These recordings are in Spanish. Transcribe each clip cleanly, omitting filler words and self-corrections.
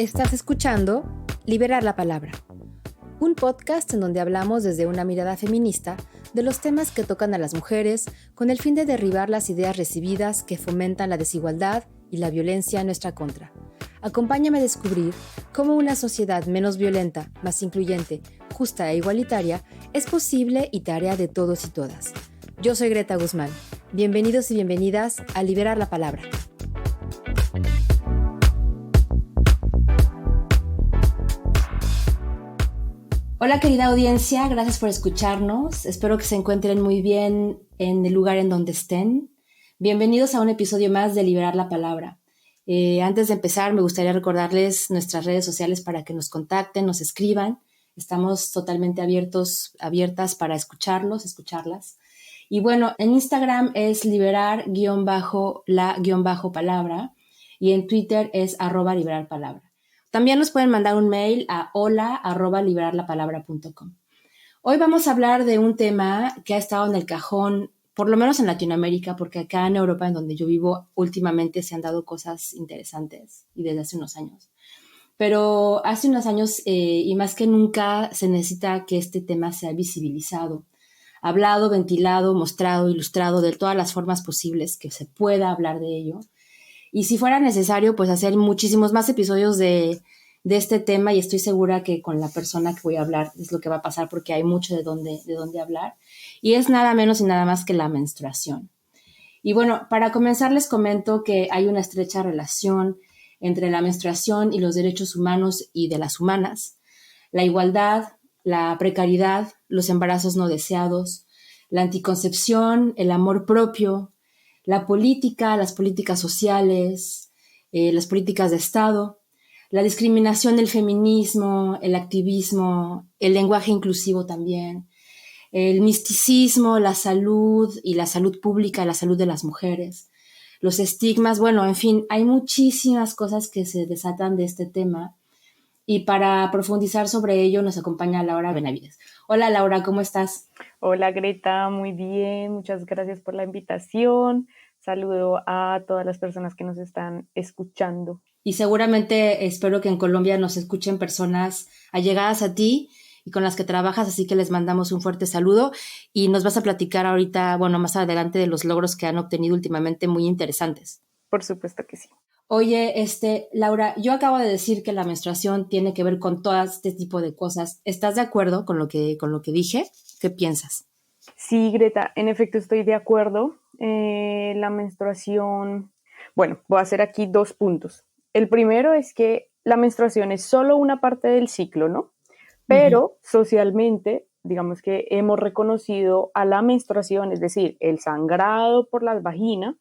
Estás escuchando Liberar la Palabra, un podcast en donde hablamos desde una mirada feminista de los temas que tocan a las mujeres con el fin de derribar las ideas recibidas que fomentan la desigualdad y la violencia en nuestra contra. Acompáñame a descubrir cómo una sociedad menos violenta, más incluyente, justa e igualitaria es posible y tarea de todos y todas. Yo soy Greta Guzmán. Bienvenidos y bienvenidas a Liberar la Palabra. Hola querida audiencia, gracias por escucharnos. Espero que se encuentren muy bien en el lugar en donde estén. Bienvenidos a un episodio más de Liberar la Palabra. Antes de empezar, me gustaría recordarles nuestras redes sociales para que nos contacten, nos escriban. Estamos totalmente abiertas para escucharlas. Y bueno, en Instagram es liberar_la_palabra y en Twitter es @liberarpalabra. También nos pueden mandar un mail a hola@liberarlapalabra.com. Hoy vamos a hablar de un tema que ha estado en el cajón, por lo menos en Latinoamérica, porque acá en Europa, en donde yo vivo, últimamente se han dado cosas interesantes y desde hace unos años. Pero hace unos años y más que nunca se necesita que este tema sea visibilizado, hablado, ventilado, mostrado, ilustrado de todas las formas posibles que se pueda hablar de ello. Y si fuera necesario, pues hacer muchísimos más episodios de este tema, y estoy segura que con la persona que voy a hablar es lo que va a pasar, porque hay mucho de dónde hablar. Y es nada menos y nada más que la menstruación. Y bueno, para comenzar les comento que hay una estrecha relación entre la menstruación y los derechos humanos y de las humanas, la igualdad, la precariedad, los embarazos no deseados, la anticoncepción, el amor propio, la política, las políticas sociales, las políticas de Estado, la discriminación del feminismo, el activismo, el lenguaje inclusivo también, el misticismo, la salud y la salud pública, la salud de las mujeres, los estigmas, bueno, en fin, hay muchísimas cosas que se desatan de este tema. Y para profundizar sobre ello nos acompaña Laura Benavides. Hola Laura, ¿cómo estás? Hola Greta, muy bien, muchas gracias por la invitación. Saludo a todas las personas que nos están escuchando. Y seguramente espero que en Colombia nos escuchen personas allegadas a ti y con las que trabajas, así que les mandamos un fuerte saludo y nos vas a platicar ahorita, bueno, más adelante de los logros que han obtenido últimamente muy interesantes. Por supuesto que sí. Oye, Laura, yo acabo de decir que la menstruación tiene que ver con todo este tipo de cosas. ¿Estás de acuerdo con lo que dije? ¿Qué piensas? Sí, Greta, en efecto estoy de acuerdo. La menstruación, bueno, voy a hacer aquí 2 puntos. El primero es que la menstruación es solo una parte del ciclo, ¿no? Pero socialmente, digamos que hemos reconocido a la menstruación, es decir, el sangrado por la vagina,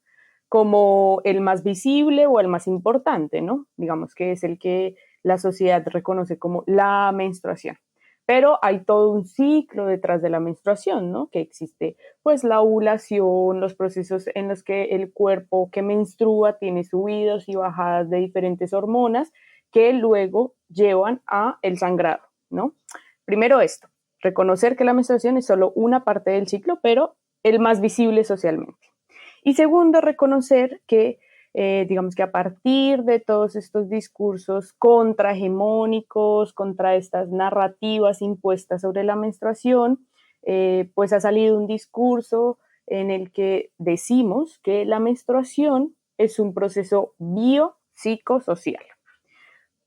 como el más visible o el más importante, ¿no? Digamos que es el que la sociedad reconoce como la menstruación. Pero hay todo un ciclo detrás de la menstruación, ¿no? Que existe, pues, la ovulación, los procesos en los que el cuerpo que menstrua tiene subidas y bajadas de diferentes hormonas que luego llevan a el sangrado, ¿no? Primero esto, reconocer que la menstruación es solo una parte del ciclo, pero el más visible socialmente. Y segundo, reconocer que digamos que a partir de todos estos discursos contrahegemónicos, contra estas narrativas impuestas sobre la menstruación, pues ha salido un discurso en el que decimos que la menstruación es un proceso biopsicosocial.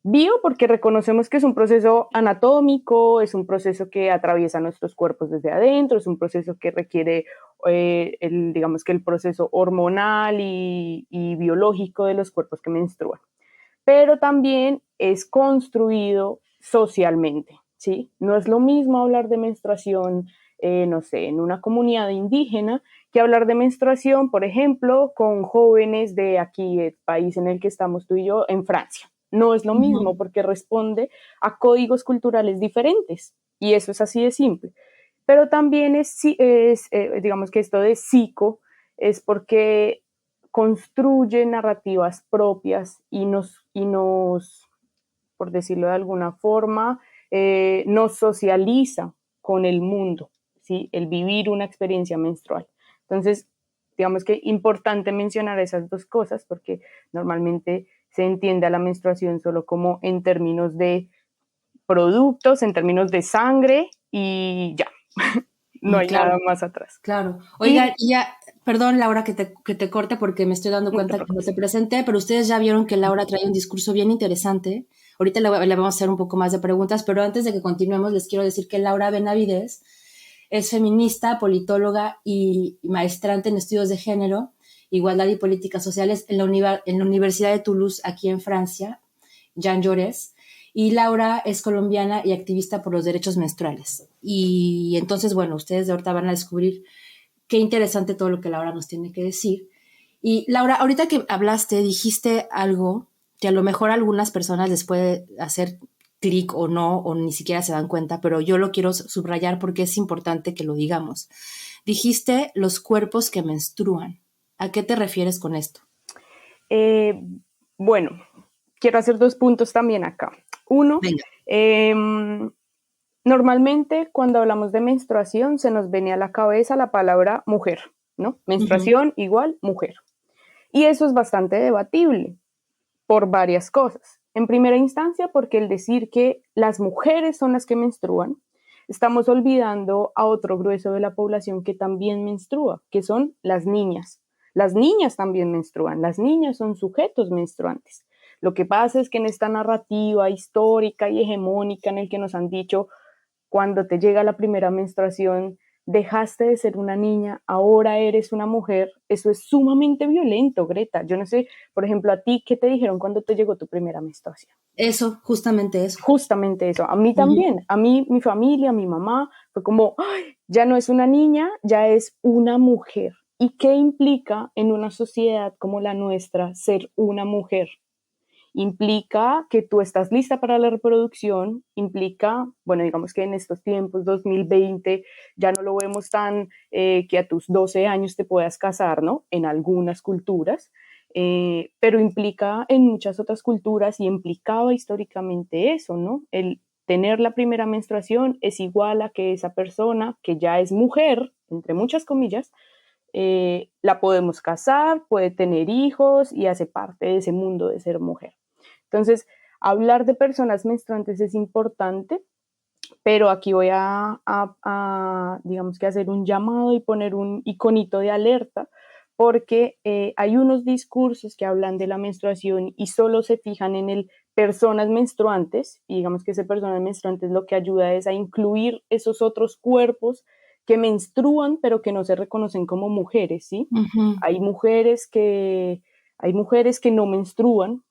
Bio porque reconocemos que es un proceso anatómico, es un proceso que atraviesa nuestros cuerpos desde adentro, es un proceso que requiere digamos que el proceso hormonal y biológico de los cuerpos que menstruan. Pero también es construido socialmente, ¿sí? No es lo mismo hablar de menstruación, no sé, en una comunidad indígena que hablar de menstruación, por ejemplo, con jóvenes de aquí, el país en el que estamos tú y yo, en Francia. No es lo mismo porque responde a códigos culturales diferentes y eso es así de simple. Pero también digamos que esto de psico es porque construye narrativas propias y nos por decirlo de alguna forma, nos socializa con el mundo, ¿sí? El vivir una experiencia menstrual. Entonces, digamos que es importante mencionar esas dos cosas porque normalmente se entiende a la menstruación solo como en términos de productos, en términos de sangre y ya, no hay Claro, nada más atrás. claro. Y Oiga, y ya, perdón, Laura, que te corte porque me estoy dando no te cuenta que no te preocupes. presenté, pero ustedes ya vieron que Laura trae un discurso bien interesante. Ahorita le vamos a hacer un poco más de preguntas, pero antes de que continuemos, les quiero decir que Laura Benavides es feminista, politóloga y maestrante en estudios de género, igualdad y políticas sociales en la Universidad de Toulouse, aquí en Francia, Jean Jaurès. Y Laura es colombiana y activista por los derechos menstruales. Y entonces, bueno, ustedes de ahorita van a descubrir qué interesante todo lo que Laura nos tiene que decir. Y Laura, ahorita que hablaste, dijiste algo que a lo mejor a algunas personas les puede hacer clic o no, o ni siquiera se dan cuenta, pero yo lo quiero subrayar porque es importante que lo digamos. Dijiste los cuerpos que menstruan. ¿A qué te refieres con esto? Eh, bueno, quiero hacer 2 puntos también acá. Uno, Venga. eh, normalmente cuando hablamos de menstruación se nos viene a la cabeza la palabra mujer, ¿no? Uh-huh. Menstruación igual mujer. Y eso es bastante debatible por varias cosas. En primera instancia, porque el decir que las mujeres son las que menstruan, estamos olvidando a otro grueso de la población que también menstrua, que son las niñas. Las niñas también menstruan, las niñas son sujetos menstruantes. Lo que pasa es que en esta narrativa histórica y hegemónica en el que nos han dicho cuando te llega la primera menstruación, dejaste de ser una niña, ahora eres una mujer, eso es sumamente violento, Greta. Yo no sé, por ejemplo, a ti, ¿qué te dijeron cuando te llegó tu primera menstruación? Eso, justamente eso. Justamente eso, a mí Uh-huh. también, a mí, mi familia, mi mamá, fue como, "Ay, ya no es una niña, ya es una mujer". ¿Y qué implica en una sociedad como la nuestra ser una mujer? Implica que tú estás lista para la reproducción, implica, bueno, digamos que en estos tiempos, 2020, ya no lo vemos tan que a tus 12 años te puedas casar, ¿no? En algunas culturas, pero implica en muchas otras culturas y implicaba históricamente eso, ¿no? El tener la primera menstruación es igual a que esa persona que ya es mujer, entre muchas comillas, la podemos casar, puede tener hijos y hace parte de ese mundo de ser mujer. Entonces, hablar de personas menstruantes es importante, pero aquí voy digamos que hacer un llamado y poner un iconito de alerta, porque hay unos discursos que hablan de la menstruación y solo se fijan en el personas menstruantes, y digamos que ese personas menstruantes lo que ayuda es a incluir esos otros cuerpos que menstruan, pero que no se reconocen como mujeres, ¿sí? Uh-huh. Hay mujeres que, hay mujeres que no menstruan,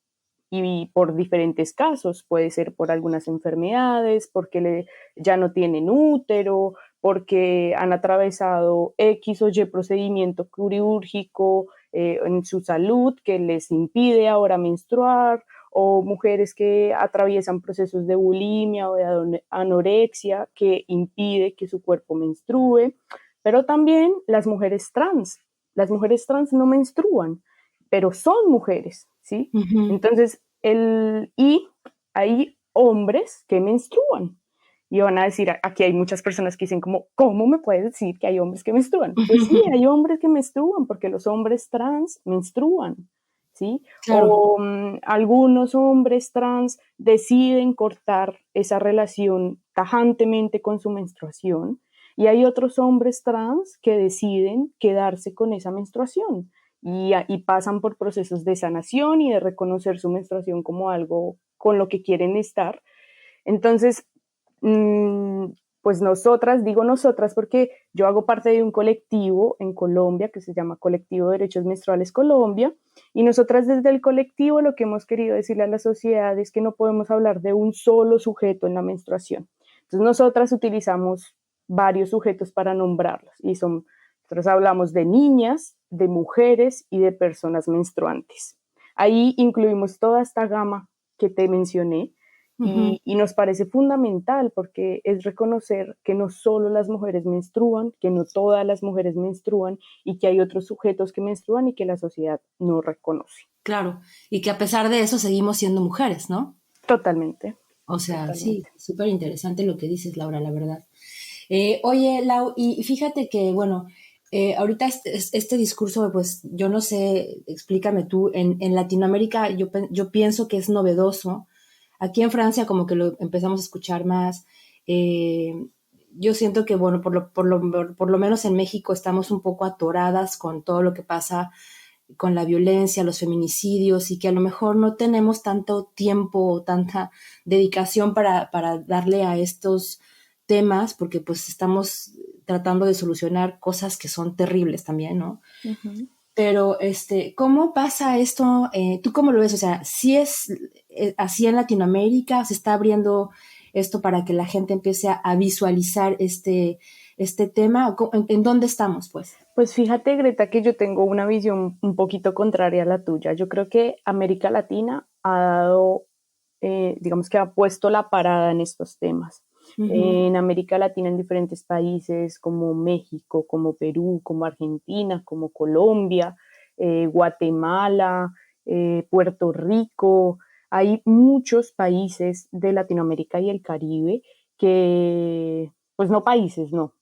y por diferentes casos, puede ser por algunas enfermedades, porque ya no tienen útero, porque han atravesado X o Y procedimiento quirúrgico en su salud que les impide ahora menstruar, o mujeres que atraviesan procesos de bulimia o de anorexia que impide que su cuerpo menstrue, pero también las mujeres trans no menstruan, pero son mujeres, ¿sí? Uh-huh. Entonces, y hay hombres que menstruan. Y van a decir, aquí hay muchas personas que dicen como, ¿cómo me puedes decir que hay hombres que menstruan? Pues sí, Uh-huh. hay hombres que menstruan porque los hombres trans menstruan, ¿sí? Claro. O algunos hombres trans deciden cortar esa relación tajantemente con su menstruación y hay otros hombres trans que deciden quedarse con esa menstruación y pasan por procesos de sanación y de reconocer su menstruación como algo con lo que quieren estar. Entonces, mmm, pues nosotras, digo nosotras porque yo hago parte de un colectivo en Colombia que se llama Colectivo Derechos Menstruales Colombia, y nosotras desde el colectivo lo que hemos querido decirle a la sociedad es que no podemos hablar de un solo sujeto en la menstruación. Entonces nosotras utilizamos varios sujetos para nombrarlos y nosotros hablamos de niñas, de mujeres y de personas menstruantes. Ahí incluimos toda esta gama que te mencioné, Uh-huh. y nos parece fundamental porque es reconocer que no solo las mujeres menstruan, que no todas las mujeres menstruan y que hay otros sujetos que menstruan y que la sociedad no reconoce. Claro. Y que a pesar de eso seguimos siendo mujeres, ¿no? Totalmente, O sea, sí, totalmente. súper interesante lo que dices, Laura, la verdad. Oye, Lau, y fíjate que, bueno, Ahorita este discurso, pues yo no sé, explícame tú, en Latinoamérica yo pienso que es novedoso. Aquí en Francia como que lo empezamos a escuchar más. Eh, yo siento que, bueno, por lo menos en México estamos un poco atoradas con todo lo que pasa con la violencia, los feminicidios, y que a lo mejor no tenemos tanto tiempo o tanta dedicación para darle a estos temas, porque pues estamos tratando de solucionar cosas que son terribles también, ¿no? Ujú. Pero, ¿cómo pasa esto? ¿Tú cómo lo ves? O sea, ¿sí es así en Latinoamérica? ¿Se está abriendo esto para que la gente empiece a visualizar este tema? ¿En dónde estamos, pues? Pues fíjate, Greta, que yo tengo una visión un poquito contraria a la tuya. Yo creo que América Latina ha dado, digamos que ha puesto la parada en estos temas. Ujú. En América Latina, en diferentes países como México, como Perú, como Argentina, como Colombia, Guatemala, Puerto Rico, hay muchos países de Latinoamérica y el Caribe que, pues no países, no,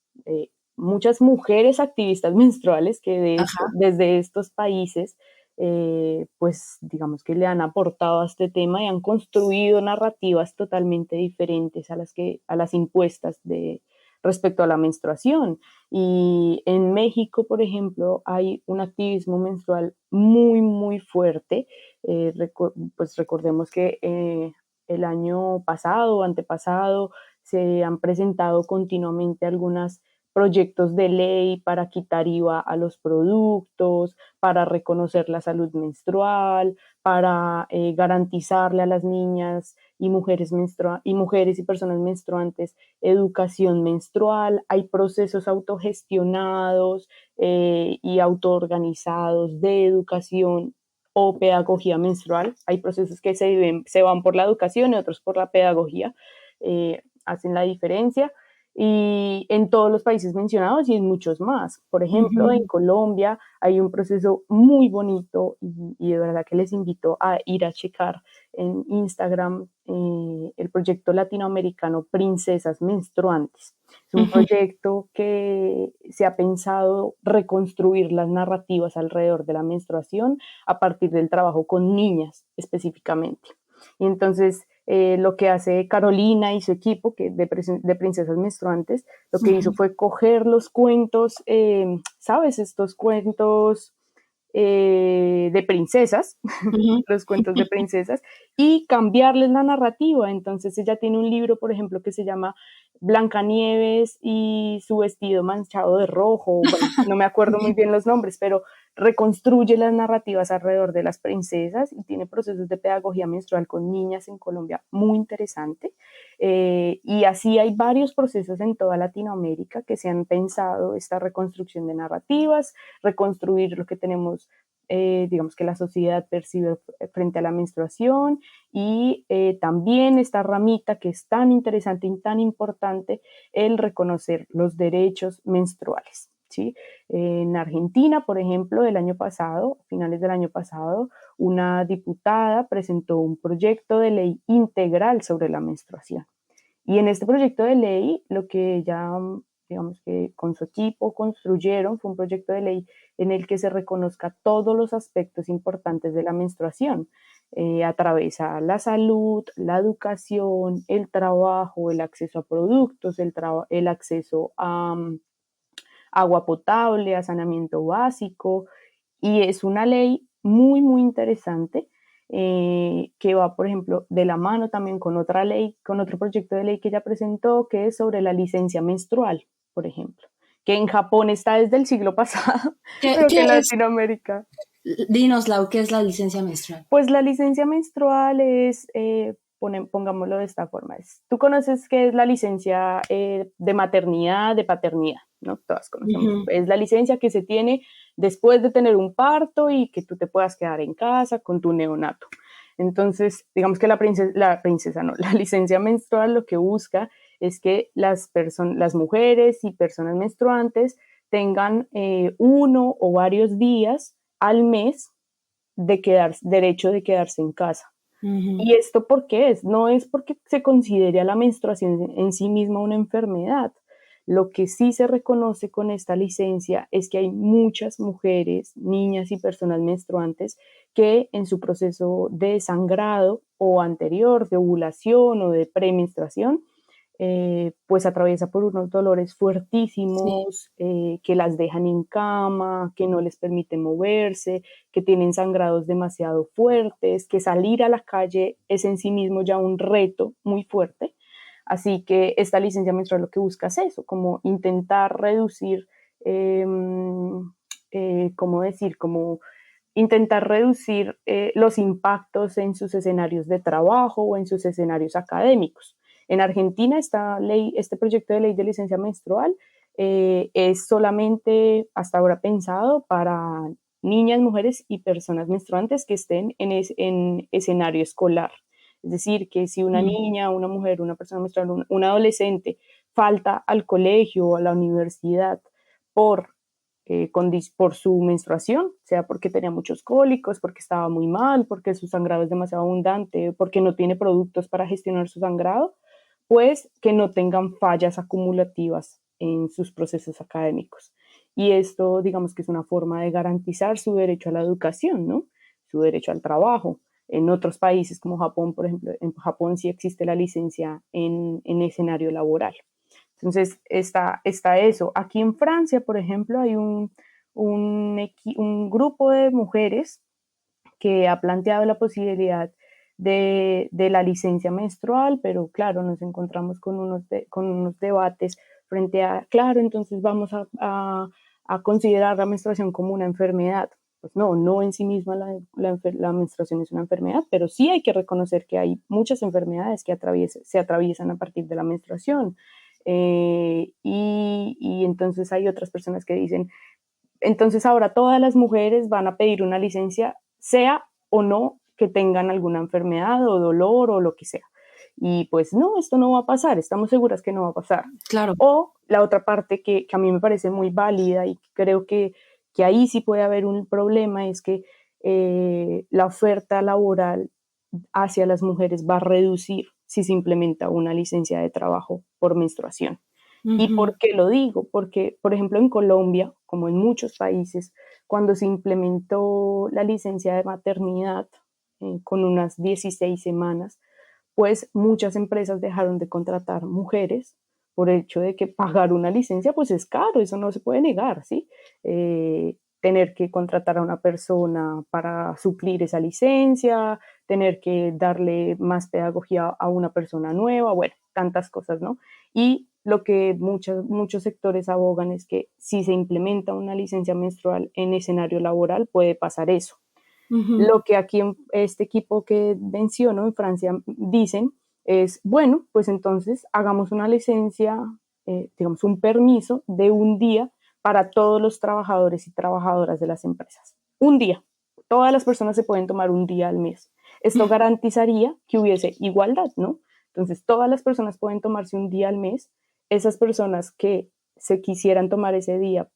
muchas mujeres activistas menstruales que Ajá. desde estos países, pues digamos que le han aportado a este tema y han construido narrativas totalmente diferentes a las impuestas respecto a la menstruación. Y en México, por ejemplo, hay un activismo menstrual muy, muy fuerte. Pues recordemos que el año pasado o antepasado se han presentado continuamente algunas proyectos de ley para quitar IVA a los productos, para reconocer la salud menstrual, para garantizarle a las niñas y mujeres y personas menstruantes educación menstrual. Hay procesos autogestionados y autoorganizados de educación o pedagogía menstrual. Hay procesos que se van por la educación y otros por la pedagogía. Hacen la diferencia y en todos los países mencionados y en muchos más. Por ejemplo, en Ujú. Colombia hay un proceso muy bonito y de verdad que les invito a ir a checar en Instagram el proyecto latinoamericano Princesas Menstruantes. Es un Ujú. proyecto que se ha pensado reconstruir las narrativas alrededor de la menstruación a partir del trabajo con niñas específicamente. Y entonces lo que hace Carolina y su equipo de Princesas Menstruantes, lo que hizo Ujú. fue coger los cuentos, ¿sabes? Estos cuentos de princesas, Ujú. los cuentos de princesas, y cambiarles la narrativa. Entonces ella tiene un libro, por ejemplo, que se llama Blancanieves y su vestido manchado de rojo. Bueno, no me acuerdo muy bien los nombres, pero reconstruye las narrativas alrededor de las princesas y tiene procesos de pedagogía menstrual con niñas en Colombia muy interesante. Y así hay varios procesos en toda Latinoamérica que se han pensado esta reconstrucción de narrativas, reconstruir lo que tenemos, digamos que la sociedad percibe frente a la menstruación y también esta ramita que es tan interesante y tan importante, el reconocer los derechos menstruales. ¿Sí? En Argentina, por ejemplo, el año pasado, finales del año pasado, una diputada presentó un proyecto de ley integral sobre la menstruación. Y en este proyecto de ley, lo que ella, digamos que con su equipo construyeron fue un proyecto de ley en el que se reconozca todos los aspectos importantes de la menstruación. Atraviesa la salud, la educación, el trabajo, el acceso a productos, el acceso a agua potable, a saneamiento básico, y es una ley muy, muy interesante que va, por ejemplo, de la mano también con otra ley, con otro proyecto de ley que ella presentó, que es sobre la licencia menstrual, por ejemplo, que en Japón está desde el siglo pasado, pero que en ¿Qué es? Latinoamérica. Dinos, Lau, ¿qué es la licencia menstrual? Pues la licencia menstrual es, pongámoslo de esta forma, tú conoces qué es la licencia de maternidad, de paternidad, ¿no? Todas conocemos. Ujú. Es la licencia que se tiene después de tener un parto y que tú te puedas quedar en casa con tu neonato. Entonces, digamos que no, la licencia menstrual lo que busca es que las mujeres y personas menstruantes tengan uno o varios días al mes derecho de quedarse en casa. Ujú. ¿Y esto por qué es? No es porque se considere a la menstruación en sí misma una enfermedad. Lo que sí se reconoce con esta licencia es que hay muchas mujeres, niñas y personas menstruantes que en su proceso de sangrado o anterior, de ovulación o de premenstruación, pues atraviesa por unos dolores Sí, fuertísimos, que las dejan en cama, que no les permiten moverse, que tienen sangrados demasiado fuertes, que salir a la calle es en sí mismo ya un reto muy fuerte. Así que esta licencia menstrual lo que busca es eso, como intentar reducir, eh, ¿cómo decir? Como intentar reducir los impactos en sus escenarios de trabajo o en sus escenarios académicos. En Argentina, este proyecto de ley de licencia menstrual es solamente hasta ahora pensado para niñas, mujeres y personas menstruantes que estén en escenario escolar. Es decir, que si una mm, niña, una mujer, una persona menstrual, un adolescente falta al colegio o a la universidad por por su menstruación, sea porque tenía muchos cólicos, porque estaba muy mal, porque su sangrado es demasiado abundante, porque no tiene productos para gestionar su sangrado, pues que no tengan fallas acumulativas en sus procesos académicos. Y esto, digamos que es una forma de garantizar su derecho a la educación, ¿no? Su derecho al trabajo. En otros países como Japón, por ejemplo, en Japón sí existe la licencia en escenario laboral. Entonces, está eso. Aquí en Francia, por ejemplo, hay un grupo de mujeres que ha planteado la posibilidad de la licencia menstrual, pero claro, nos encontramos con unos debates frente a, claro, entonces vamos a considerar la menstruación como una enfermedad. Pues no, no en sí misma la menstruación es una enfermedad, pero sí hay que reconocer que hay muchas enfermedades que se atraviesan a partir de la menstruación. Y entonces hay otras personas que dicen, entonces ahora todas las mujeres van a pedir una licencia, sea o no que tengan alguna enfermedad o dolor o lo que sea. Y pues no, esto no va a pasar, estamos seguras que no va a pasar. claro. O la otra parte que a mí me parece muy válida y creo que ahí sí puede haber un problema es que la oferta laboral hacia las mujeres va a reducir si se implementa una licencia de trabajo por menstruación. ¿Y Ujú, por qué lo digo? Porque, por ejemplo, en Colombia, como en muchos países, cuando se implementó la licencia de maternidad con unas 16 semanas, pues muchas empresas dejaron de contratar mujeres por el hecho de que pagar una licencia pues es caro, eso no se puede negar, ¿sí? Tener que contratar a una persona para suplir esa licencia, tener que darle más pedagogía a una persona nueva, bueno, tantas cosas, ¿no? Y lo que muchos sectores abogan es que si se implementa una licencia menstrual en escenario laboral puede pasar eso. ujú. Lo que aquí en este equipo que menciono en Francia dicen es, bueno, pues entonces hagamos una licencia, digamos, un permiso de un día para todos los trabajadores y trabajadoras de las empresas. Un día. Todas las personas se pueden tomar un día al mes. Esto garantizaría que hubiese igualdad, ¿no? Entonces, todas las personas pueden tomarse un día al mes. Esas personas que se quisieran tomar ese día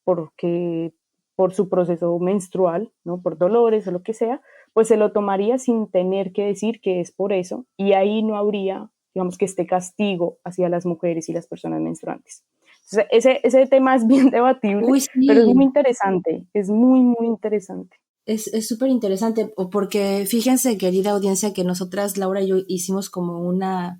porque por su proceso menstrual, ¿no? Por dolores o lo que sea, pues se lo tomaría sin tener que decir que es por eso y ahí no habría, digamos, que este castigo hacia las mujeres y las personas menstruantes. Entonces, ese tema es bien debatible, Uy, pero es muy sí. interesante, es muy, muy interesante. Es súper interesante, porque fíjense, querida audiencia, que nosotras, Laura y yo, hicimos como una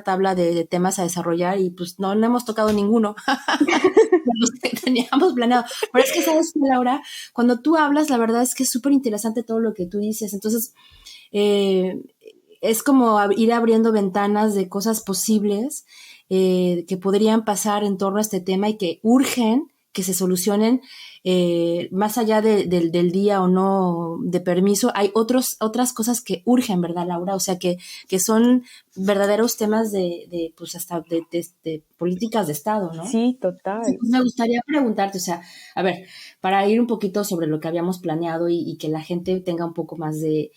tabla de temas a desarrollar y pues no hemos tocado ninguno de los que teníamos planeado. Pero es que, ¿sabes qué, Laura? Cuando tú hablas, la verdad es que es súper interesante todo lo que tú dices. Entonces, eh, es como ir abriendo ventanas de cosas posibles que podrían pasar en torno a este tema y que urgen que se solucionen más allá del día o no de permiso, hay otras cosas que urgen, ¿verdad, Laura? O sea, que son verdaderos temas pues hasta de políticas de Estado, ¿no? Sí, Sí, total. pues me gustaría preguntarte, o sea, a ver, para ir un poquito sobre lo que habíamos planeado y que la gente tenga un poco más de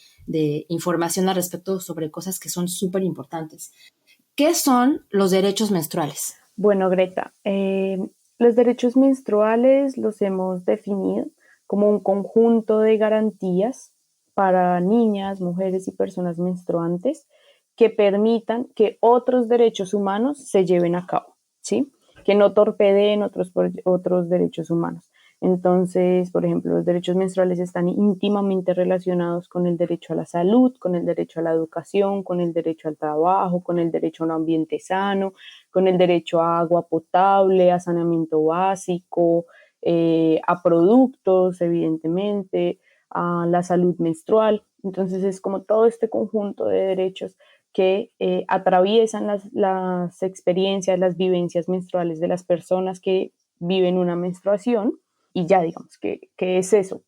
información al respecto sobre cosas que son súper importantes. ¿Qué son los derechos menstruales? Bueno, Greta, los derechos menstruales los hemos definido como un conjunto de garantías para niñas, mujeres y personas menstruantes que permitan que otros derechos humanos se lleven a cabo. ¿sí? Que no torpedeen otros derechos humanos. Entonces, por ejemplo, los derechos menstruales están íntimamente relacionados con el derecho a la salud, con el derecho a la educación, con el derecho al trabajo, con el derecho a un ambiente sano, con el derecho a agua potable, a saneamiento básico, a productos, evidentemente, a la salud menstrual. Entonces es como todo este conjunto de derechos que atraviesan las experiencias, las vivencias menstruales de las personas que viven una menstruación. Y ya digamos que es eso,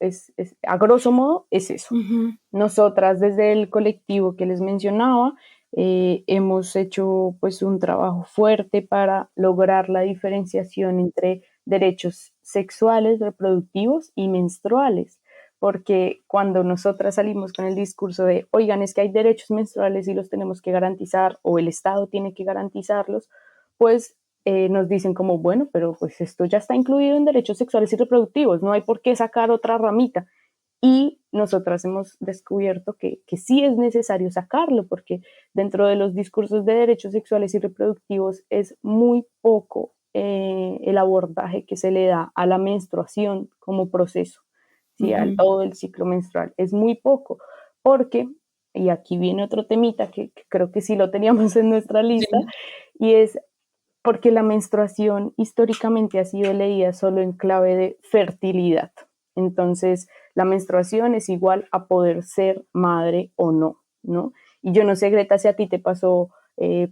a grosso modo es eso. Uh-huh. Nosotras desde el colectivo que les mencionaba, hemos hecho pues un trabajo fuerte para lograr la diferenciación entre derechos sexuales, reproductivos y menstruales, porque cuando nosotras salimos con el discurso de, oigan, es que hay derechos menstruales y los tenemos que garantizar, o el Estado tiene que garantizarlos, pues nos dicen como, bueno, pero pues esto ya está incluido en derechos sexuales y reproductivos, no hay por qué sacar otra ramita. Y nosotras hemos descubierto que sí es necesario sacarlo, porque dentro de los discursos de derechos sexuales y reproductivos es muy poco el abordaje que se le da a la menstruación como proceso, ¿sí? Uh-huh. A todo el ciclo menstrual. Es muy poco, porque, y aquí viene otro temita que creo que sí lo teníamos en nuestra lista, Sí. y es porque la menstruación históricamente ha sido leída solo en clave de fertilidad. Entonces, la menstruación es igual a poder ser madre o no, ¿no? Y yo no sé, Greta, si a ti te pasó,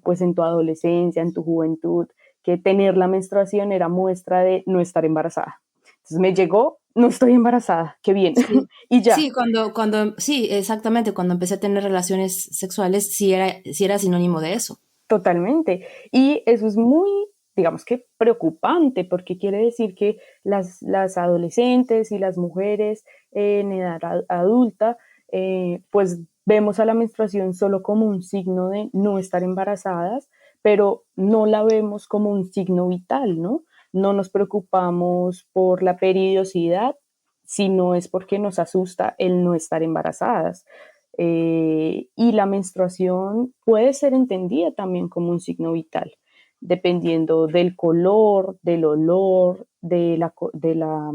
pues en tu adolescencia, en tu juventud, que tener la menstruación era muestra de no estar embarazada. Entonces me llegó, no estoy embarazada, qué bien, Sí. y ya. Sí, sí, exactamente, cuando empecé a tener relaciones sexuales, sí era sinónimo de eso. Totalmente. Y eso es muy, digamos que preocupante, porque quiere decir que las adolescentes y las mujeres en edad adulta, pues vemos a la menstruación solo como un signo de no estar embarazadas, pero no la vemos como un signo vital, ¿no? No nos preocupamos por la periodicidad, sino es porque nos asusta el no estar embarazadas. Y la menstruación puede ser entendida también como un signo vital, dependiendo del color, del olor, de la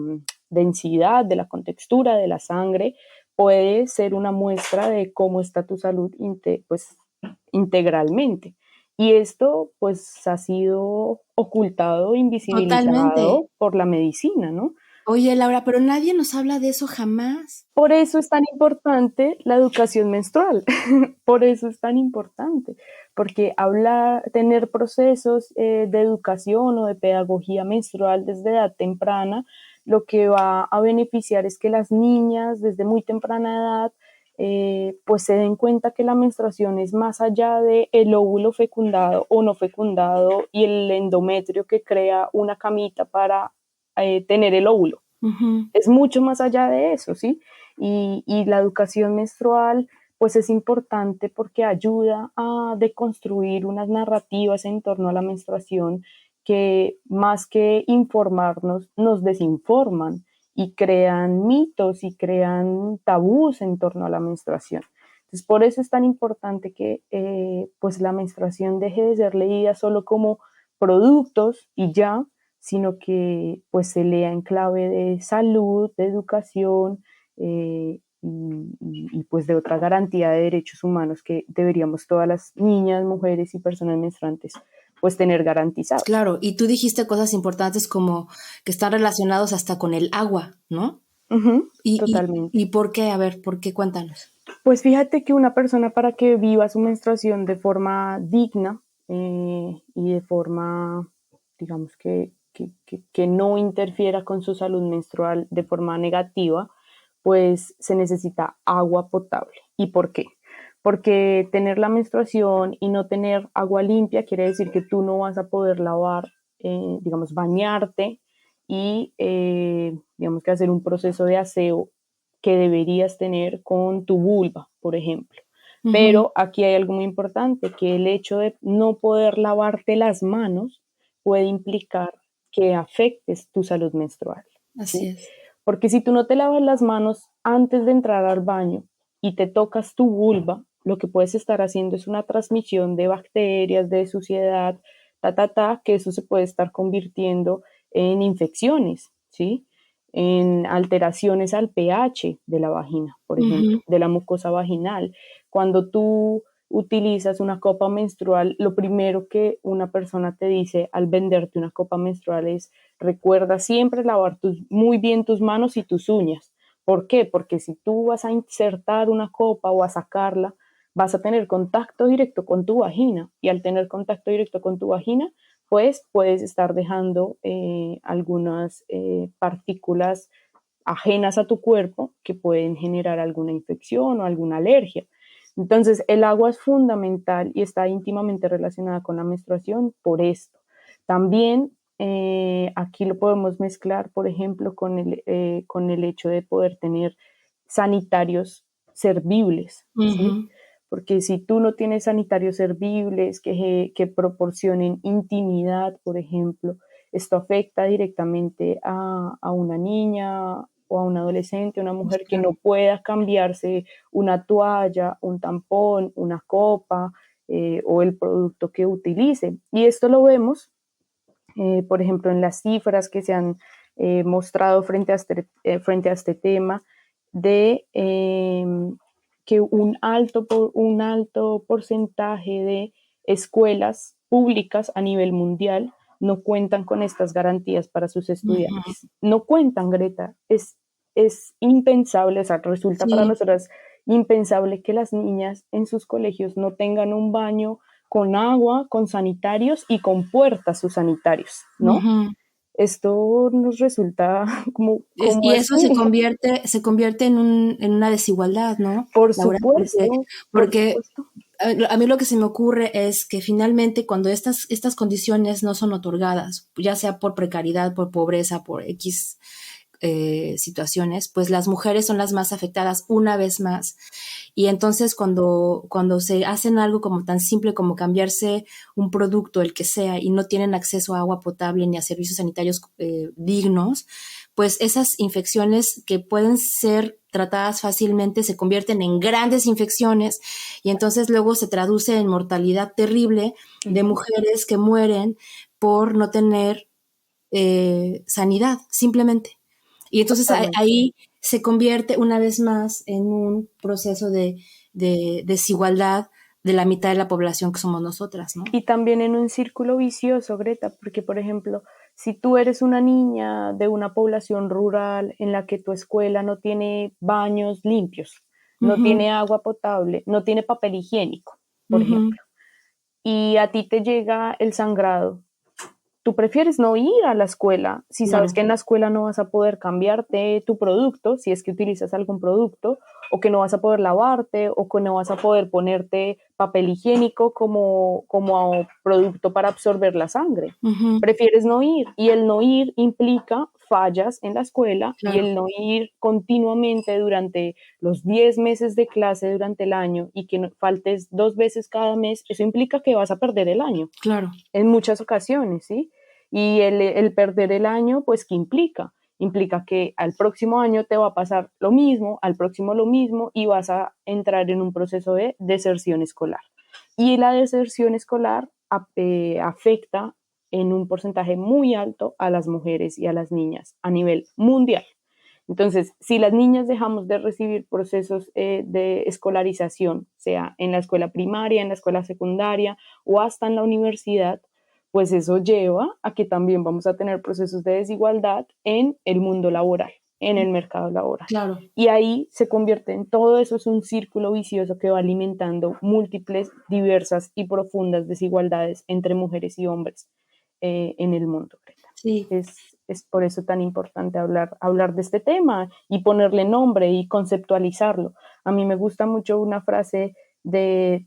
densidad, de la contextura de la sangre, puede ser una muestra de cómo está tu salud pues, integralmente. Y esto pues ha sido ocultado, Totalmente. invisibilizado por la medicina, ¿no? Oye, Laura, pero nadie nos habla de eso jamás. Por eso es tan importante la educación menstrual, por eso es tan importante, porque tener procesos de educación o de pedagogía menstrual desde edad temprana, lo que va a beneficiar es que las niñas desde muy temprana edad pues se den cuenta que la menstruación es más allá del óvulo fecundado o no fecundado y el endometrio que crea una camita para tener el óvulo. Uh-huh. Es mucho más allá de eso, ¿sí? Y la educación menstrual, pues es importante porque ayuda a deconstruir unas narrativas en torno a la menstruación que más que informarnos, nos desinforman y crean mitos y crean tabús en torno a la menstruación. Entonces, por eso es tan importante que pues la menstruación deje de ser leída solo como productos y ya, sino que pues se lea en clave de salud, de educación y pues de otra garantía de derechos humanos que deberíamos todas las niñas, mujeres y personas menstruantes pues tener garantizados. Claro, y tú dijiste cosas importantes como que están relacionados hasta con el agua, ¿no? ¿Y Totalmente. por qué? A ver, ¿por qué? Cuéntanos. Pues fíjate que una persona para que viva su menstruación de forma digna y de forma, digamos que no interfiera con su salud menstrual de forma negativa, pues se necesita agua potable. ¿Y por qué? Porque tener la menstruación y no tener agua limpia quiere decir que tú no vas a poder lavar, digamos, bañarte y, digamos, que hacer un proceso de aseo que deberías tener con tu vulva, por ejemplo. Uh-huh. Pero aquí hay algo muy importante, que el hecho de no poder lavarte las manos puede implicar que afectes tu salud menstrual, Así ¿sí? es. Porque si tú no te lavas las manos antes de entrar al baño y te tocas tu vulva, lo que puedes estar haciendo es una transmisión de bacterias, de suciedad, que eso se puede estar convirtiendo en infecciones, ¿sí? En alteraciones al pH de la vagina, por ejemplo, de la mucosa vaginal. Cuando tú utilizas una copa menstrual, lo primero que una persona te dice al venderte una copa menstrual es: recuerda siempre lavar muy bien tus manos y tus uñas. ¿Por qué? Porque si tú vas a insertar una copa o a sacarla, vas a tener contacto directo con tu vagina, y al tener contacto directo con tu vagina, pues puedes estar dejando algunas partículas ajenas a tu cuerpo que pueden generar alguna infección o alguna alergia. Entonces, el agua es fundamental y está íntimamente relacionada con la menstruación por esto. También aquí lo podemos mezclar, por ejemplo, con el hecho de poder tener sanitarios servibles, ¿sí? Porque si tú no tienes sanitarios servibles que proporcionen intimidad, por ejemplo, esto afecta directamente a una niña o a un adolescente, una mujer que no pueda cambiarse una toalla, un tampón, una copa o el producto que utilice. Y esto lo vemos, por ejemplo, en las cifras que se han mostrado frente a este tema de que un alto porcentaje de escuelas públicas a nivel mundial no cuentan con estas garantías para sus estudiantes. No cuentan, Greta. Es impensable, o sea, resulta para nosotras impensable que las niñas en sus colegios no tengan un baño con agua, con sanitarios y con puertas sus sanitarios, ¿no? Esto nos resulta como Y eso así. se convierte en una desigualdad, ¿no, Por Laura? supuesto, por Porque supuesto. a mí lo que se me ocurre es que finalmente cuando estas condiciones no son otorgadas, ya sea por precariedad, por pobreza, por X situaciones, pues las mujeres son las más afectadas una vez más. Y entonces cuando se hacen algo como tan simple como cambiarse un producto, el que sea, y no tienen acceso a agua potable ni a servicios sanitarios dignos, pues esas infecciones que pueden ser tratadas fácilmente se convierten en grandes infecciones y entonces luego se traduce en mortalidad terrible de mujeres que mueren por no tener sanidad, simplemente. Y entonces ahí se convierte una vez más en un proceso de desigualdad de la mitad de la población que somos nosotras, ¿no? Y también en un círculo vicioso, Greta, porque, por ejemplo, si tú eres una niña de una población rural en la que tu escuela no tiene baños limpios, no tiene agua potable, no tiene papel higiénico, por ejemplo, y a ti te llega el sangrado, tú prefieres no ir a la escuela si sabes que en la escuela no vas a poder cambiarte tu producto, si es que utilizas algún producto, o que no vas a poder lavarte, o que no vas a poder ponerte papel higiénico como producto para absorber la sangre. Prefieres no ir, y el no ir implica fallas en la escuela, y el no ir continuamente durante los 10 meses de clase durante el año y que no, faltes 2 veces cada mes, eso implica que vas a perder el año. Claro. En muchas ocasiones, ¿sí? Y el perder el año, pues, ¿qué implica? Implica que al próximo año te va a pasar lo mismo, al próximo lo mismo, y vas a entrar en un proceso de deserción escolar. Y la deserción escolar afecta en un porcentaje muy alto a las mujeres y a las niñas a nivel mundial. Entonces, si las niñas dejamos de recibir procesos de escolarización, sea en la escuela primaria, en la escuela secundaria o hasta en la universidad, pues eso lleva a que también vamos a tener procesos de desigualdad en el mundo laboral, en el mercado laboral. Claro. Y ahí se convierte en todo eso, es un círculo vicioso que va alimentando múltiples, diversas y profundas desigualdades entre mujeres y hombres en el mundo. Sí. Es por eso tan importante hablar de este tema y ponerle nombre y conceptualizarlo. A mí me gusta mucho una frase de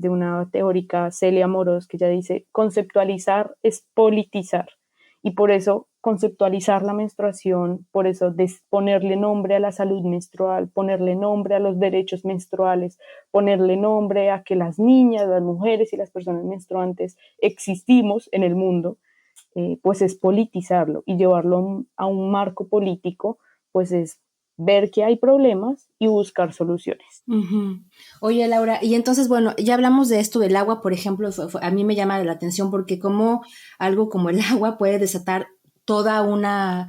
una teórica, Celia Moros, que ella dice: conceptualizar es politizar. Y por eso conceptualizar la menstruación, por eso ponerle nombre a la salud menstrual, ponerle nombre a los derechos menstruales, ponerle nombre a que las niñas, las mujeres y las personas menstruantes existimos en el mundo, pues es politizarlo, y llevarlo a un marco político, pues es ver que hay problemas y buscar soluciones. Uh-huh. Oye, Laura, y entonces, bueno, ya hablamos de esto del agua, por ejemplo, a mí me llama la atención porque como algo como el agua puede desatar toda una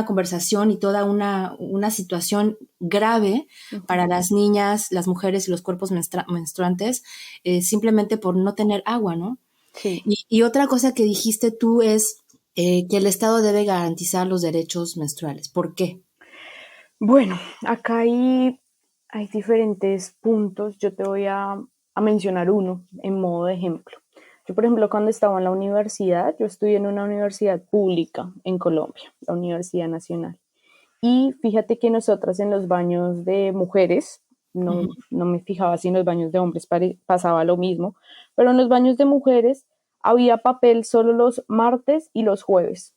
conversación y toda una situación grave para las niñas, las mujeres y los cuerpos menstruantes, simplemente por no tener agua, ¿no? Sí. Y otra cosa que dijiste tú es que el Estado debe garantizar los derechos menstruales. ¿Por qué? Bueno, acá hay diferentes puntos. Yo te voy a mencionar uno en modo de ejemplo. Yo, por ejemplo, cuando estaba en la universidad, yo estudié en una universidad pública en Colombia, la Universidad Nacional. Y fíjate que nosotras en los baños de mujeres, no, Uh-huh. no me fijaba si en los baños de hombres pasaba lo mismo, pero en los baños de mujeres había papel solo los martes y los jueves.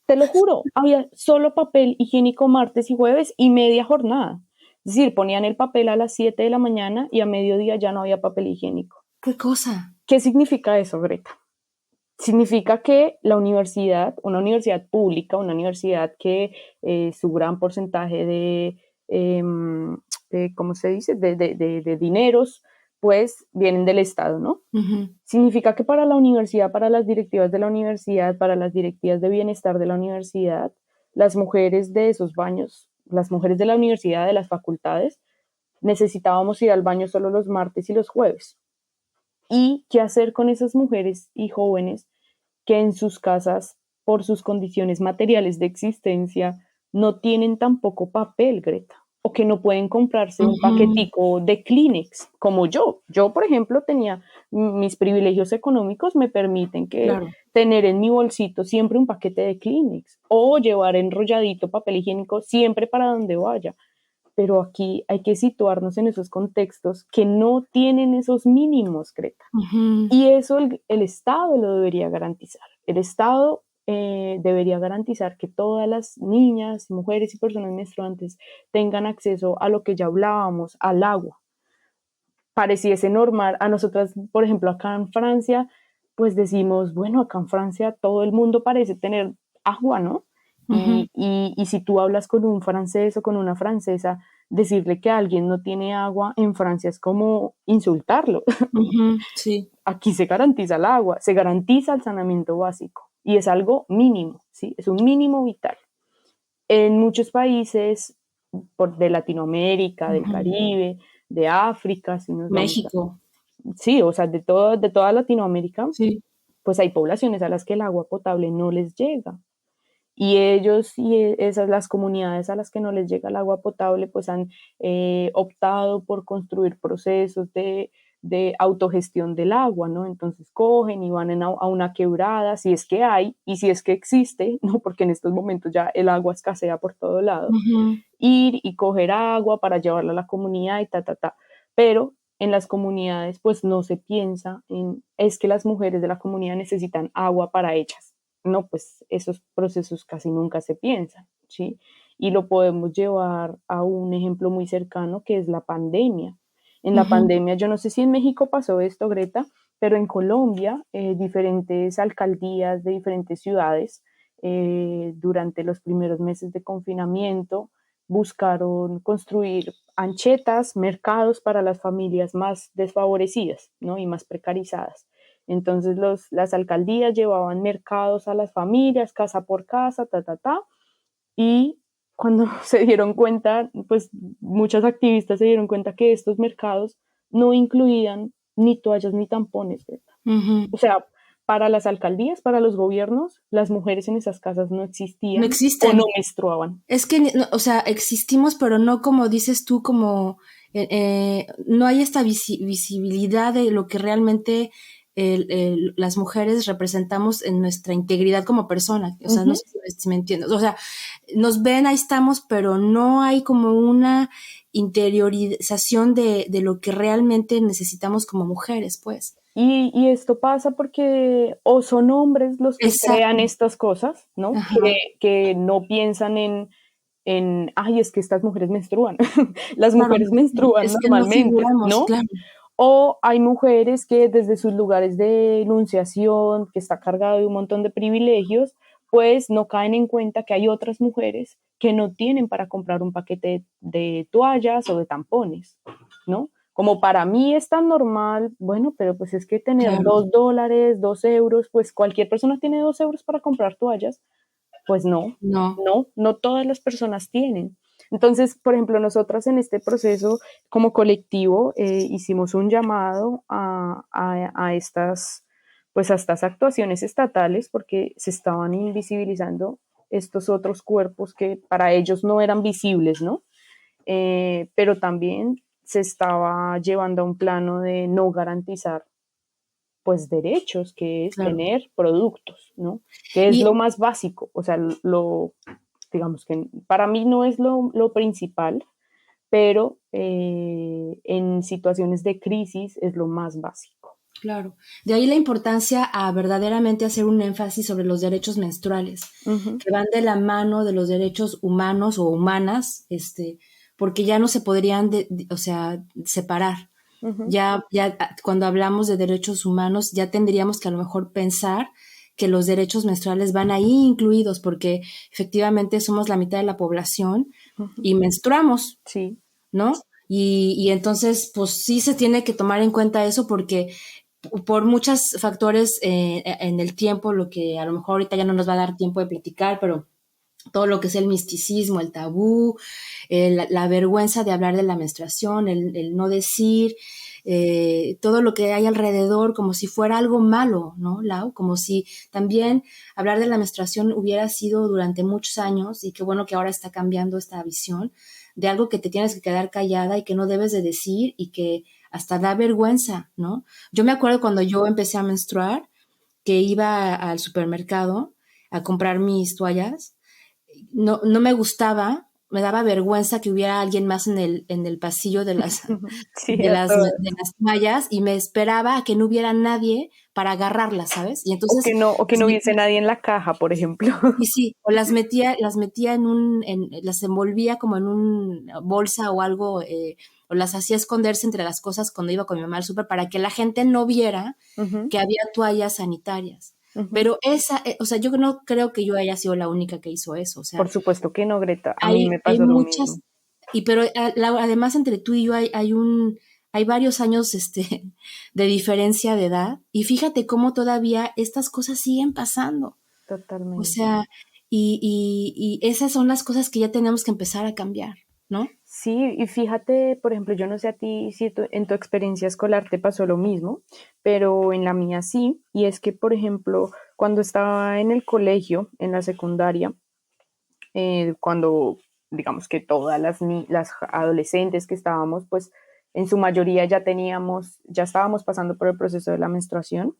Te lo juro, había solo papel higiénico martes y jueves y media jornada. Es decir, ponían el papel a las 7 de la mañana y a mediodía ya no había papel higiénico. ¿Qué cosa? ¿Qué significa eso, Greta? Significa que la universidad, una universidad pública, una universidad que su gran porcentaje ¿cómo se dice?, de dineros, pues vienen del Estado, ¿no? Uh-huh. Significa que para la universidad, para las directivas de la universidad, para las directivas de bienestar de la universidad, las mujeres de esos baños, las mujeres de la universidad, de las facultades, necesitábamos ir al baño solo los martes y los jueves. ¿Y qué hacer con esas mujeres y jóvenes que en sus casas, por sus condiciones materiales de existencia, no tienen tampoco papel, Greta? O que no pueden comprarse un Uh-huh. paquetico de Kleenex, como yo. Yo, por ejemplo, tenía mis privilegios económicos, me permiten que Claro. tener en mi bolsito siempre un paquete de Kleenex o llevar enrolladito papel higiénico siempre para donde vaya. Pero aquí hay que situarnos en esos contextos que no tienen esos mínimos, Greta. Uh-huh. Y eso el Estado lo debería garantizar. El Estado debería garantizar que todas las niñas, mujeres y personas menstruantes tengan acceso a lo que ya hablábamos, al agua. Pareciese normal. A nosotras, por ejemplo, acá en Francia, pues decimos, bueno, acá en Francia todo el mundo parece tener agua, ¿no? Uh-huh. Y si tú hablas con un francés o con una francesa, decirle que alguien no tiene agua en Francia es como insultarlo. Uh-huh. Sí. Aquí se garantiza el agua, se garantiza el saneamiento básico y es algo mínimo, ¿sí? Es un mínimo vital. En muchos países de Latinoamérica, del Uh-huh. Caribe, de África, si nos vamos a... México. Sí, o sea, de toda Latinoamérica, Sí. pues hay poblaciones a las que el agua potable no les llega. Y ellos y esas las comunidades a las que no les llega el agua potable, pues han optado por construir procesos de autogestión del agua, ¿no? Entonces cogen y van a una quebrada, si es que hay y si es que existe, ¿no? Porque en estos momentos ya el agua escasea por todo lado, Uh-huh. ir y coger agua para llevarla a la comunidad y ta. Pero en las comunidades pues no se piensa en, es que las mujeres de la comunidad necesitan agua para ellas. No, pues esos procesos casi nunca se piensan, ¿sí? Y lo podemos llevar a un ejemplo muy cercano que es la pandemia. En la Uh-huh. pandemia, yo no sé si en México pasó esto, Greta, pero en Colombia, diferentes alcaldías de diferentes ciudades, durante los primeros meses de confinamiento, buscaron construir anchetas, mercados para las familias más desfavorecidas, ¿no? Y más precarizadas. Entonces las alcaldías llevaban mercados a las familias, casa por casa, y cuando se dieron cuenta, pues muchas activistas se dieron cuenta que estos mercados no incluían ni toallas ni tampones, ¿verdad? Uh-huh. O sea, para las alcaldías, para los gobiernos, las mujeres en esas casas no No existían o no existen. menstruaban. Es que, no, o sea, existimos, pero no como dices tú, como no hay esta visibilidad de lo que realmente las mujeres representamos en nuestra integridad como persona. O sea, no Uh-huh. sé si me entiendes. O sea, nos ven, ahí estamos, pero no hay como una interiorización de lo que realmente necesitamos como mujeres, pues. Y esto pasa porque o son hombres los que crean Exacto. estas cosas, ¿no? Ajá. Que no piensan ay, es que estas mujeres menstruan. Las Claro, mujeres menstruan es que no normalmente, figuramos, ¿no? claro. O hay mujeres que desde sus lugares de enunciación, que está cargado de un montón de privilegios, pues no caen en cuenta que hay otras mujeres que no tienen para comprar un paquete de toallas o de tampones, ¿no? Como para mí es tan normal, bueno, pero pues es que tener Claro, $2, €2, pues cualquier persona tiene €2 para comprar toallas, pues no, no, no todas las personas tienen. Entonces, por ejemplo, nosotras en este proceso como colectivo hicimos un llamado a estas, pues a estas actuaciones estatales porque se estaban invisibilizando estos otros cuerpos que para ellos no eran visibles, ¿no? Pero también se estaba llevando a un plano de no garantizar pues derechos, que es claro. tener productos, ¿no? Que es lo Y más básico, o sea, digamos que para mí no es lo principal, pero en situaciones de crisis es lo más básico. claro, de ahí la importancia a verdaderamente hacer un énfasis sobre los derechos menstruales, Ujú, que van de la mano de los derechos humanos o humanas, porque ya no se podrían, o sea, separar. ujú, Ya cuando hablamos de derechos humanos, ya tendríamos que a lo mejor pensar que los derechos menstruales van ahí incluidos, porque efectivamente somos la mitad de la población ujú. y menstruamos, Sí, ¿no? Y entonces, pues sí se tiene que tomar en cuenta eso porque por muchos factores en el tiempo, lo que a lo mejor ahorita ya no nos va a dar tiempo de platicar, pero todo lo que es el misticismo, el tabú, la vergüenza de hablar de la menstruación, el no decir, todo lo que hay alrededor como si fuera algo malo, ¿no, Lau? Como si también hablar de la menstruación hubiera sido durante muchos años, y qué bueno que ahora está cambiando esta visión, de algo que te tienes que quedar callada y que no debes de decir y que hasta da vergüenza, ¿no? Yo me acuerdo cuando yo empecé a menstruar, que iba al supermercado a comprar mis toallas, no me gustaba, me daba vergüenza que hubiera alguien más en el pasillo sí, a de todas. las mallas, y me esperaba a que no hubiera nadie para agarrarlas, ¿sabes? Y entonces O que las no hubiese metía, nadie en la caja, por ejemplo. y sí, o las metía las envolvía como en un bolsa o algo, o las hacía esconderse entre las cosas cuando iba con mi mamá al súper para que la gente no viera Ujú, que había toallas sanitarias. ujú. Pero o sea, yo no creo que yo haya sido la única que hizo eso. O Por sea, supuesto que no, Greta. A mí me hay pasó lo mismo. muchas, pero además entre tú y yo hay varios años de diferencia de edad, y fíjate cómo todavía estas cosas siguen pasando. O Totalmente. sea, y esas son las cosas que ya tenemos que empezar a cambiar, ¿no? Sí, y fíjate, por ejemplo, yo no sé a ti si en tu experiencia escolar te pasó lo mismo, pero en la mía sí, y es que, por ejemplo, cuando estaba en el colegio, en la secundaria, cuando digamos que todas las adolescentes que estábamos, pues en su mayoría ya estábamos pasando por el proceso de la menstruación,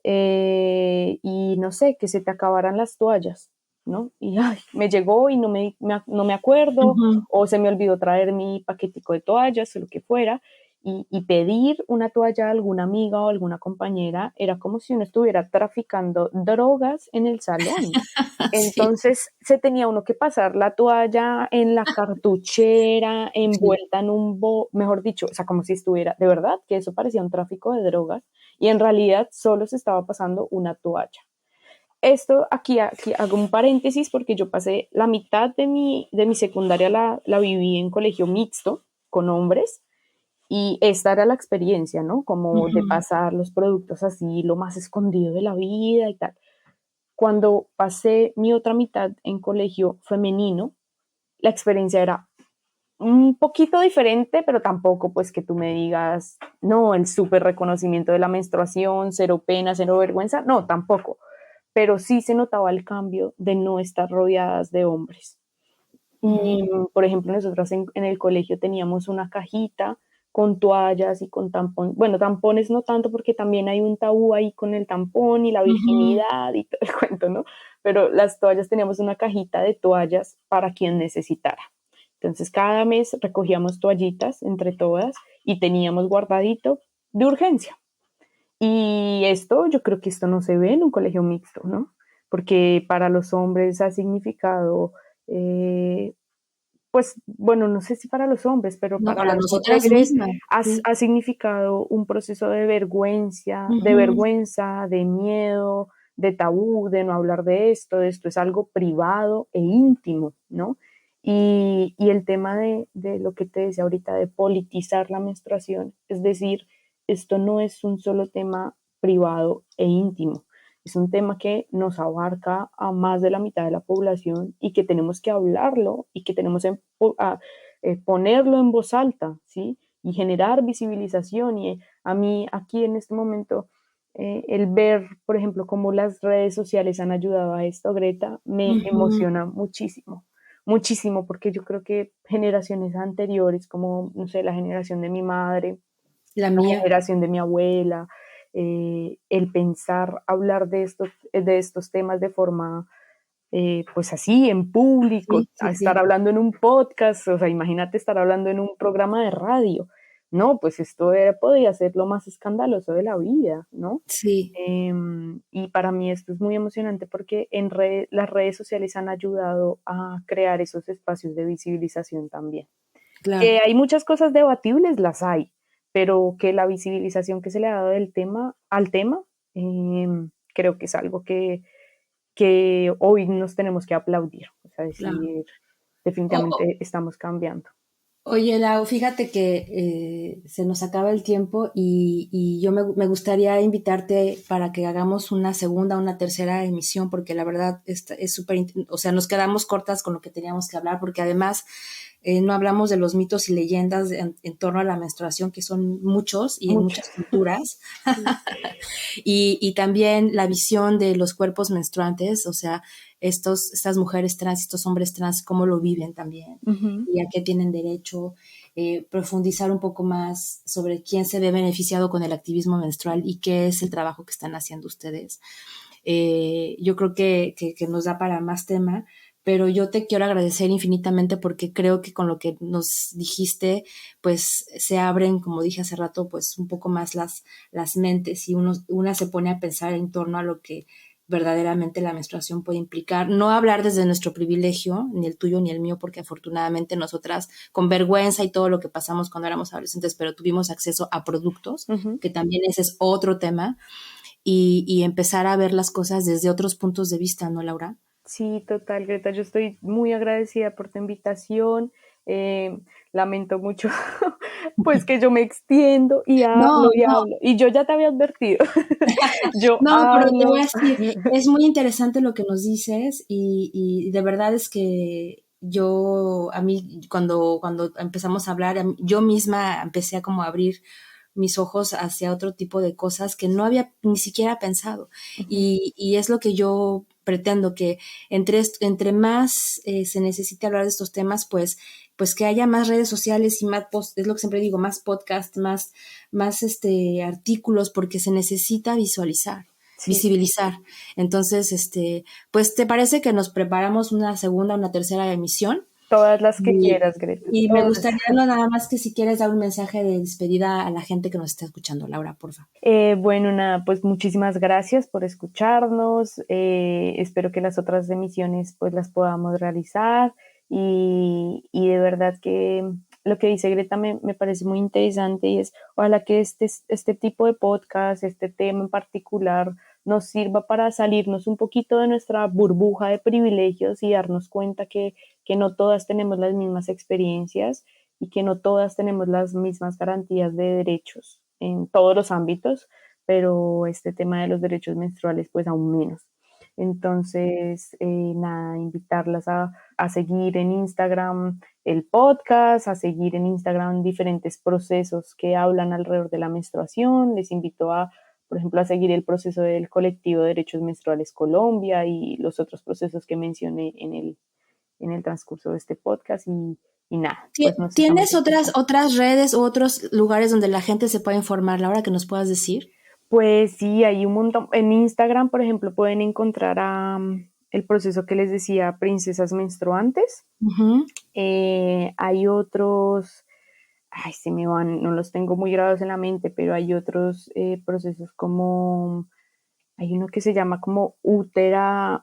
y no sé, que se te acabaran las toallas, ¿no? Y ay, me llegó y no me acuerdo, Ujú. o se me olvidó traer mi paquetico de toallas o lo que fuera, y pedir una toalla a alguna amiga o alguna compañera era como si uno estuviera traficando drogas en el salón. Sí, Entonces se tenía uno que pasar la toalla en la cartuchera, sí. envuelta en mejor dicho, o sea, como si estuviera, de verdad, que eso parecía un tráfico de drogas y en realidad solo se estaba pasando una toalla. Esto aquí hago un paréntesis porque yo pasé la mitad de mi secundaria la viví en colegio mixto con hombres y esta era la experiencia, ¿no? Como de Ujú. pasar los productos así, lo más escondido de la vida y tal. Cuando pasé mi otra mitad en colegio femenino, la experiencia era un poquito diferente, pero tampoco pues que tú me digas, no, el súper reconocimiento de la menstruación, cero pena, cero vergüenza, no, tampoco, pero sí se notaba el cambio de no estar rodeadas de hombres. Y, Ujú. por ejemplo, nosotros en el colegio teníamos una cajita con toallas y con tampón. Bueno, tampones no tanto porque también hay un tabú ahí con el tampón y la Ujú. virginidad y todo el cuento, ¿no? Pero las toallas teníamos una cajita de toallas para quien necesitara. Entonces, cada mes recogíamos toallitas entre todas y teníamos guardadito de urgencia. Y esto, yo creo que esto no se ve en un colegio mixto, ¿no? Porque para los hombres ha significado eh, pues bueno, no sé si para los hombres, pero No, para para las nosotras mujeres mismas, sí. ha significado un proceso de Ujú. vergüenza, de miedo, de tabú, de no hablar de esto es algo privado e íntimo, ¿no? Y el tema de lo que te decía ahorita, de politizar la menstruación, es decir, esto no es un solo tema privado e íntimo, es un tema que nos abarca a más de la mitad de la población y que tenemos que hablarlo y que tenemos que ponerlo en voz alta, ¿sí? Y generar visibilización. Y a mí aquí en este momento, el ver, por ejemplo, cómo las redes sociales han ayudado a esto, Greta, me emociona muchísimo, muchísimo, porque yo creo que generaciones anteriores, como, no sé, la generación de mi madre, La la mía. generación de mi abuela, el pensar, hablar de estos temas de forma, pues así, en público, Sí, a sí, estar sí. hablando en un podcast, o sea, imagínate estar hablando en un programa de radio. No, pues esto podía ser lo más escandaloso de la vida, ¿no? Sí, Y para mí esto es muy emocionante porque las redes sociales han ayudado a crear esos espacios de visibilización también. claro. Que hay muchas cosas debatibles, las hay, pero que la visibilización que se le ha dado al tema, creo que es algo que hoy nos tenemos que aplaudir, o sea, Claro. decir, O- definitivamente estamos cambiando. Oye, Lau, fíjate que se nos acaba el tiempo y yo me gustaría invitarte para que hagamos una segunda, una tercera emisión, porque la verdad es súper, o sea, nos quedamos cortas con lo que teníamos que hablar, porque además no hablamos de los mitos y leyendas en torno a la menstruación, que son muchos y en Muchos. muchas culturas, Sí. y también la visión de los cuerpos menstruantes, o sea, estas mujeres trans, estos hombres trans, cómo lo viven también Ujú. y a qué tienen derecho, profundizar un poco más sobre quién se ve beneficiado con el activismo menstrual y qué es el trabajo que están haciendo ustedes. Yo creo que nos da para más tema, pero yo te quiero agradecer infinitamente porque creo que con lo que nos dijiste, pues se abren, como dije hace rato, pues un poco más las mentes y una se pone a pensar en torno a lo que verdaderamente la menstruación puede implicar. No hablar desde nuestro privilegio, ni el tuyo ni el mío, porque afortunadamente nosotras, con vergüenza y todo lo que pasamos cuando éramos adolescentes, pero tuvimos acceso a productos, Ujú. que también ese es otro tema, y empezar a ver las cosas desde otros puntos de vista, ¿no, Laura? Sí, total, Greta, yo estoy muy agradecida por tu invitación. Eh, Lamento mucho, pues que yo me extiendo y No, hablo y no, hablo. Y yo ya te había advertido. Yo no, pero te voy a hablo. decir, es muy interesante lo que nos dices y de verdad es que a mí, cuando empezamos a hablar, yo misma empecé a como abrir mis ojos hacia otro tipo de cosas que no había ni siquiera pensado. Ujú. Y es lo que yo pretendo, que entre más se necesite hablar de estos temas, pues que haya más redes sociales y más post, es lo que siempre digo, más podcast, más artículos, porque se necesita Sí, visibilizar. Entonces, pues, ¿te parece que nos preparamos una segunda, una tercera emisión? todas las que Y, quieras, Greta, y me todas. gustaría nada más que si quieres dar un mensaje de despedida a la gente que nos está escuchando, Laura, porfa. Bueno, nada, pues muchísimas gracias por escucharnos. Espero que las otras emisiones pues las podamos realizar y de verdad que lo que dice Greta me parece muy interesante y es ojalá que este tipo de podcast, este tema en particular, nos sirva para salirnos un poquito de nuestra burbuja de privilegios y darnos cuenta que no todas tenemos las mismas experiencias y que no todas tenemos las mismas garantías de derechos en todos los ámbitos, pero este tema de los derechos menstruales pues aún menos. Entonces, nada, invitarlas a seguir en Instagram el podcast, a seguir en Instagram diferentes procesos que hablan alrededor de la menstruación. Les invito por ejemplo, a seguir el proceso del colectivo de Derechos Menstruales Colombia y los otros procesos que mencioné en el transcurso de este podcast. Y nada, pues nos estamos ¿Tienes escuchando. otras redes u otros lugares donde la gente se pueda informar, Laura, que nos puedas decir? Pues sí, hay un montón. En Instagram, por ejemplo, pueden encontrar el proceso que les decía, princesas menstruantes. Ujú. Hay otros, ay, se me van, no los tengo muy grabados en la mente, pero hay otros procesos como, hay uno que se llama como útera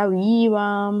viva,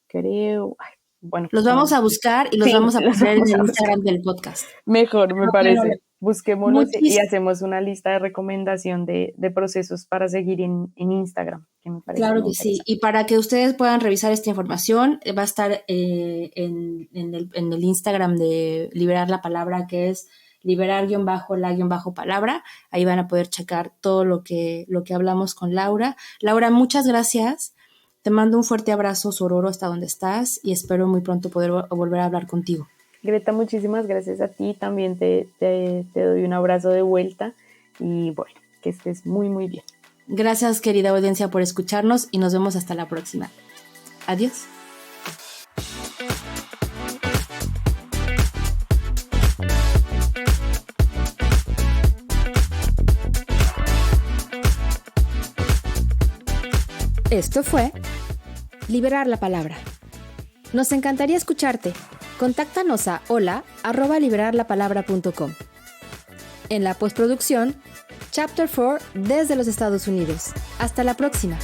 creo. Ay, bueno, Los vamos a buscar y los sí, vamos a los poner en vamos el a Instagram buscar. del podcast. Mejor, me Bueno, parece. Busquémoslos y hacemos una lista de recomendación de procesos para seguir en Instagram, que me parece Claro muy que sí. interesante. Y para que ustedes puedan revisar esta información, va a estar en el Instagram de Liberar la Palabra, que es liberar-la-palabra. Ahí van a poder checar todo lo que hablamos con Laura. Laura, muchas gracias. Te mando un fuerte abrazo sororo hasta donde estás y espero muy pronto poder volver a hablar contigo. Greta, muchísimas gracias a ti. También te doy un abrazo de vuelta y bueno, que estés muy, muy bien. Gracias, querida audiencia, por escucharnos y nos vemos hasta la próxima. Adiós. Esto fue Liberar la Palabra. Nos encantaría escucharte. Contáctanos a hola@liberarlapalabra.com. En la postproducción, Chapter 4 desde los Estados Unidos. Hasta la próxima.